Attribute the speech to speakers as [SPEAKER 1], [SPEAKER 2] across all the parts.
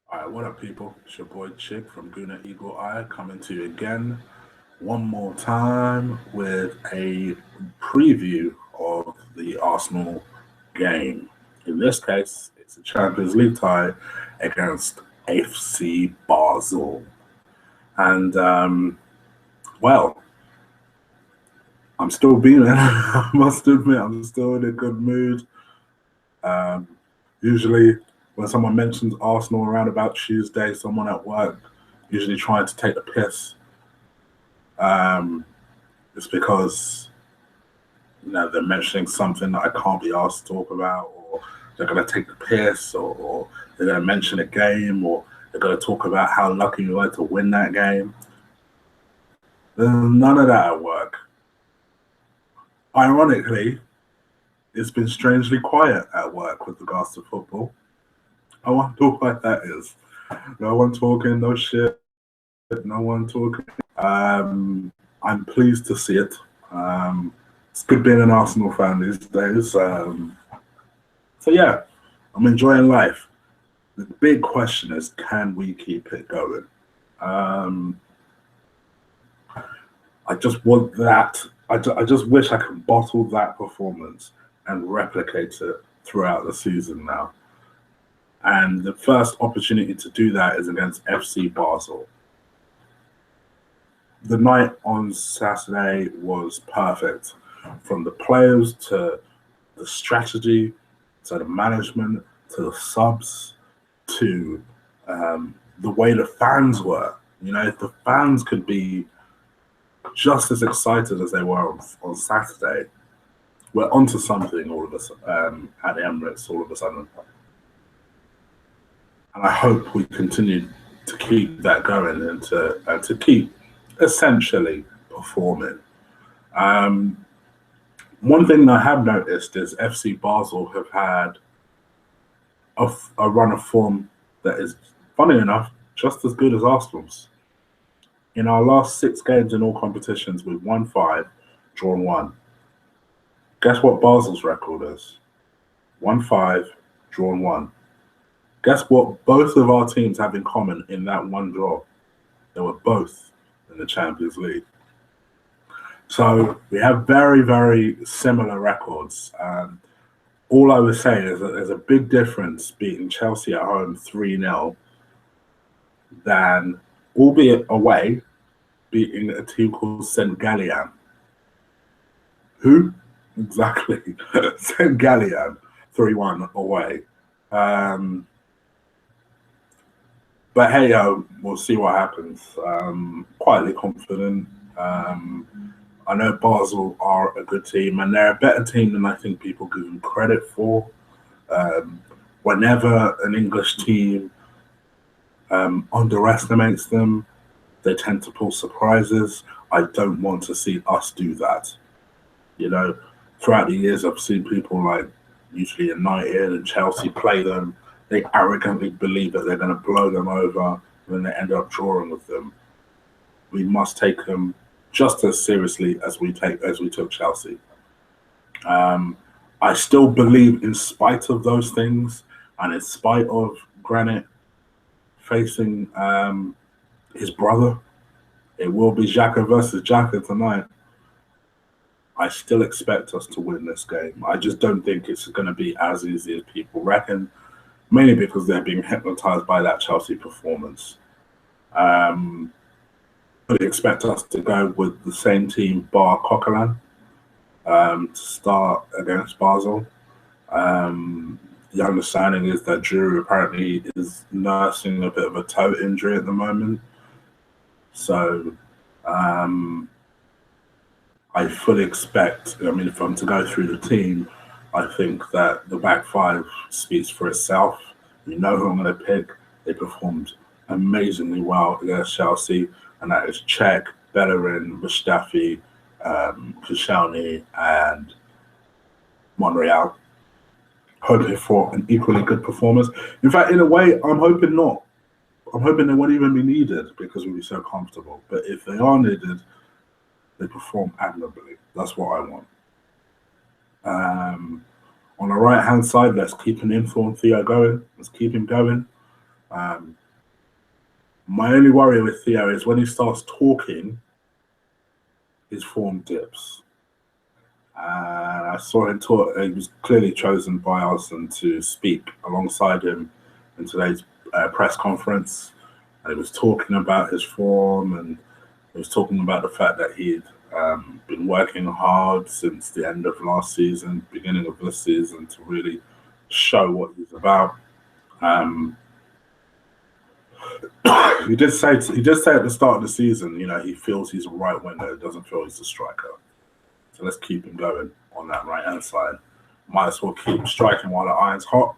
[SPEAKER 1] All right, what up, people? It's your boy Chick from Gooner Eagle Eye coming to you again one more time with a preview of the Arsenal game. In this case, it's a Champions League tie against FC Basel. And, well, I'm still beaming. I must admit, I'm still in a good mood. Um, Usually, when someone mentions Arsenal around about Tuesday, someone at work usually trying to take the piss. Um, it's because they're mentioning something that I can't be asked to talk about, or they're going to take the piss, or they're going to mention a game, or they're going to talk about how lucky you were to win that game. There's none of that at work. Ironically, it's been strangely quiet at work with regards to football. I wonder why that is. No one talking, no shit, no one talking. I'm pleased to see it. It's good being an Arsenal fan these days. So yeah, I'm enjoying life. The big question is, can we keep it going? Um, I just want that. I just wish I could bottle that performance and replicate it throughout the season now. And the first opportunity to do that is against FC Basel. The night on Saturday was perfect, from the players to the strategy to the management to the subs to the way the fans were. If the fans could be just as excited as they were on Saturday, we're onto something all of us at the Emirates all of a sudden. And I hope we continue to keep that going and to keep essentially performing. Um, One thing I have noticed is FC Basel have had a run of form that is, funny enough, just as good as Arsenal's. In our last 6 games in all competitions, we've won 5, drawn 1. Guess what Basel's record is? 1-5, drawn 1. Guess what both of our teams have in common in that one draw? They were both in the Champions League. So we have very, very similar records. All I would say is that there's a big difference beating Chelsea at home 3-0 than, albeit away, beating a team called St. Gallion. Who? Exactly. St. Gallion, 3-1 away. But hey, we'll see what happens. Quietly confident. I know Basel are a good team, and they're a better team than I think people give them credit for. Whenever an English team underestimates them, they tend to pull surprises. I don't want to see us do that. Throughout the years, I've seen people like usually United and Chelsea play them. They arrogantly believe that they're going to blow them over, and then they end up drawing with them. We must take them just as seriously as we took Chelsea. I still believe, in spite of those things, and in spite of Granit facing his brother, it will be Xhaka versus Xhaka tonight. I still expect us to win this game. I just don't think it's going to be as easy as people reckon, mainly because they're being hypnotized by that Chelsea performance. But expect us to go with the same team, bar Coquelin, to start against Basel. The understanding is that Drew apparently is nursing a bit of a toe injury at the moment. So I fully expect, if I'm to go through the team, I think that the back five speaks for itself. You know who I'm going to pick. They performed amazingly well against Chelsea, and that is Cech, Bellerin, Mustafi, Koscielny, and Monreal. Hoping for an equally good performance. In fact, in a way, I'm hoping not. I'm hoping they won't even be needed because we'll be so comfortable. But if they are needed, they perform admirably. That's what I want. On the right-hand side, let's keep an info on Theo going. Let's keep him going. Um, my only worry with Theo is when he starts talking, his form dips. And I saw him talk. He was clearly chosen by Arsenal to speak alongside him in today's press conference. And he was talking about his form, and he was talking about the fact that he'd been working hard since the end of last season, beginning of this season, to really show what he's about. Um, he did say at the start of the season, he feels he's a right winger, he doesn't feel he's a striker. So let's keep him going on that right hand side. Might as well keep striking while the iron's hot.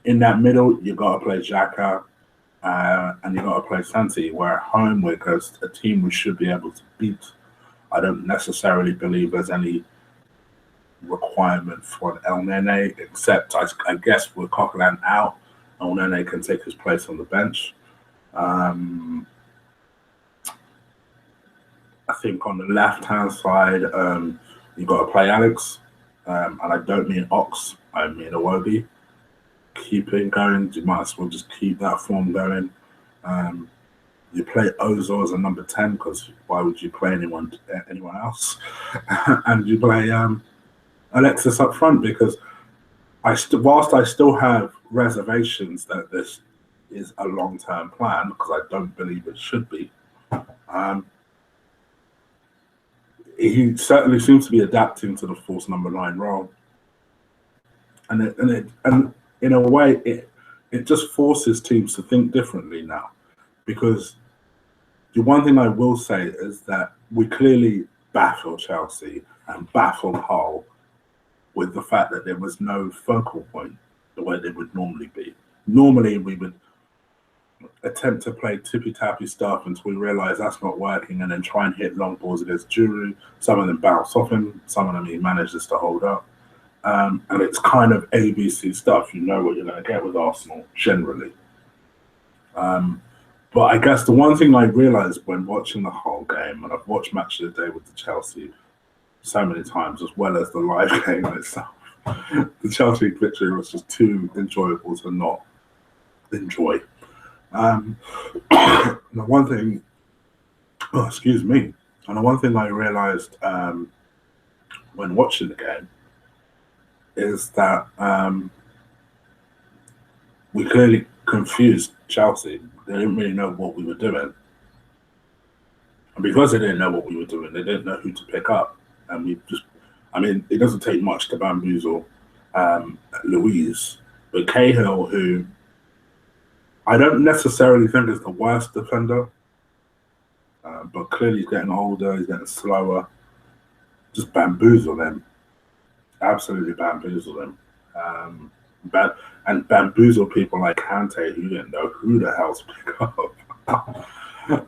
[SPEAKER 1] In that middle, you got to play Xhaka, and you got to play Santi. We're at home, we're against a team we should be able to beat. I don't necessarily believe there's any requirement for an El Nene, except I guess with Coquelin out, El Nene can take his place on the bench. I think on the left-hand side, you've got to play Alex, and I don't mean Ox, I mean Iwobi. Keep it going. You might as well just keep that form going. You play Ozil as a number 10 because why would you play anyone else? And you play Alexis up front because whilst I still have reservations that this is a long-term plan because I don't believe it should be. He certainly seems to be adapting to the false number 9 role, and in a way it just forces teams to think differently now, because the one thing I will say is that we clearly baffled Chelsea and baffled Hull with the fact that there was no focal point the way they would normally be. Normally we would attempt to play tippy-tappy stuff until we realise that's not working, and then try and hit long balls against Giroud. Some of them bounce off him, some of them he manages to hold up. And it's kind of ABC stuff. You know what you're going to get with Arsenal, generally. But I guess the one thing I realised when watching the whole game, and I've watched Match of the Day with the Chelsea so many times, as well as the live game itself, the Chelsea victory was just too enjoyable to not enjoy. The one thing, excuse me, and the one thing I realised when watching the game is that we clearly confused Chelsea. They didn't really know what we were doing. And because they didn't know what we were doing, they didn't know who to pick up. And it doesn't take much to bamboozle Louise. But Cahill, who I don't necessarily think is the worst defender, but clearly he's getting older, he's getting slower, just bamboozle him. Absolutely bamboozle him. And bamboozle people like Kante, who didn't know who the hell to pick up.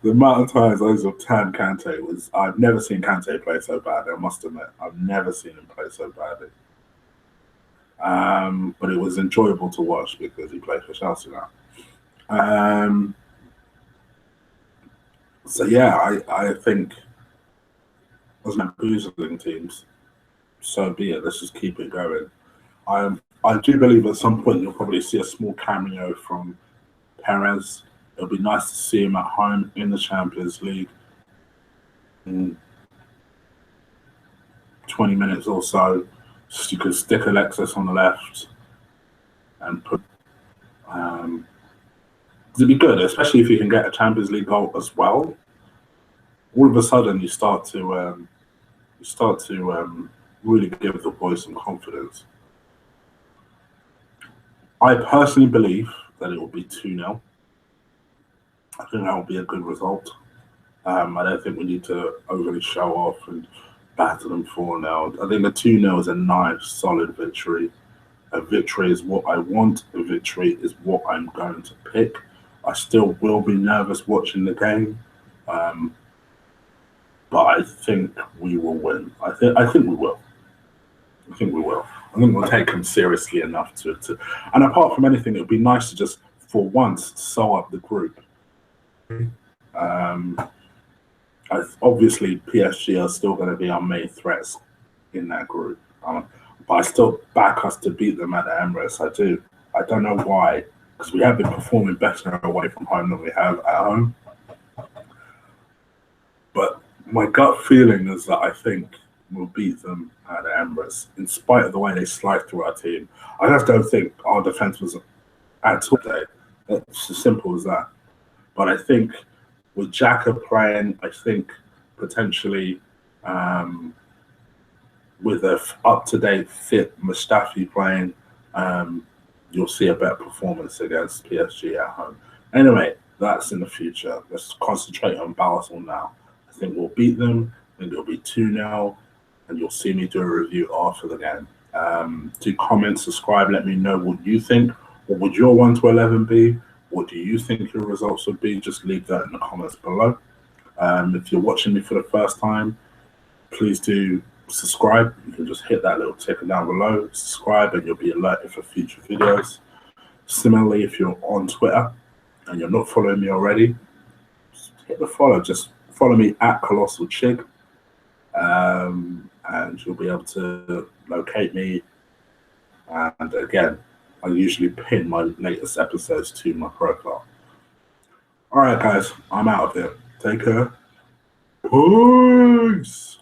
[SPEAKER 1] The amount of times I was turned Kante was, I've never seen Kante play so bad, I must admit. I've never seen him play so badly. But it was enjoyable to watch because he plays for Chelsea now. So yeah, I think as bamboozling teams, so be it. Let's just keep it going. I do believe at some point you'll probably see a small cameo from Perez. It'll be nice to see him at home in the Champions League in 20 minutes or so. So you could stick Alexis on the left and put. It'd be good, especially if you can get a Champions League goal as well. All of a sudden, you start to really give the boys some confidence. I personally believe that it will be 2-0. I think that will be a good result. I don't think we need to overly show off and batter them 4-0. I think the 2-0 is a nice, solid victory. A victory is what I want. A victory is what I'm going to pick. I still will be nervous watching the game, but I think we will win. I think we will. I think we will. I think we'll take them seriously enough to. And apart from anything, it would be nice to just, for once, sew up the group. Obviously, PSG are still going to be our main threats in that group. But I still back us to beat them at the Emirates. I do. I don't know why, because we have been performing better away from home than we have at home. But my gut feeling is that I think we'll beat them at the Emirates, in spite of the way they sliced through our team. I just don't think our defense was at all today. It's as simple as that. But I think with Xhaka playing, I think potentially with a up-to-date fit Mustafi playing, you'll see a better performance against PSG at home. Anyway, that's in the future. Let's concentrate on Basel now. I think we'll beat them. I think it'll be 2-0, and you'll see me do a review after the game. Do comment, subscribe, let me know what you think. What would your 1 to 11 be? What do you think your results would be? Just leave that in the comments below. If you're watching me for the first time, please do subscribe. You can just hit that little ticker down below, subscribe, and you'll be alerted for future videos. Similarly, if you're on Twitter and you're not following me already, just hit the follow. Just follow me at Colossal Chig, and you'll be able to locate me. And again, I usually pin my latest episodes to my profile. All right, guys, I'm out of here. Take care. Peace.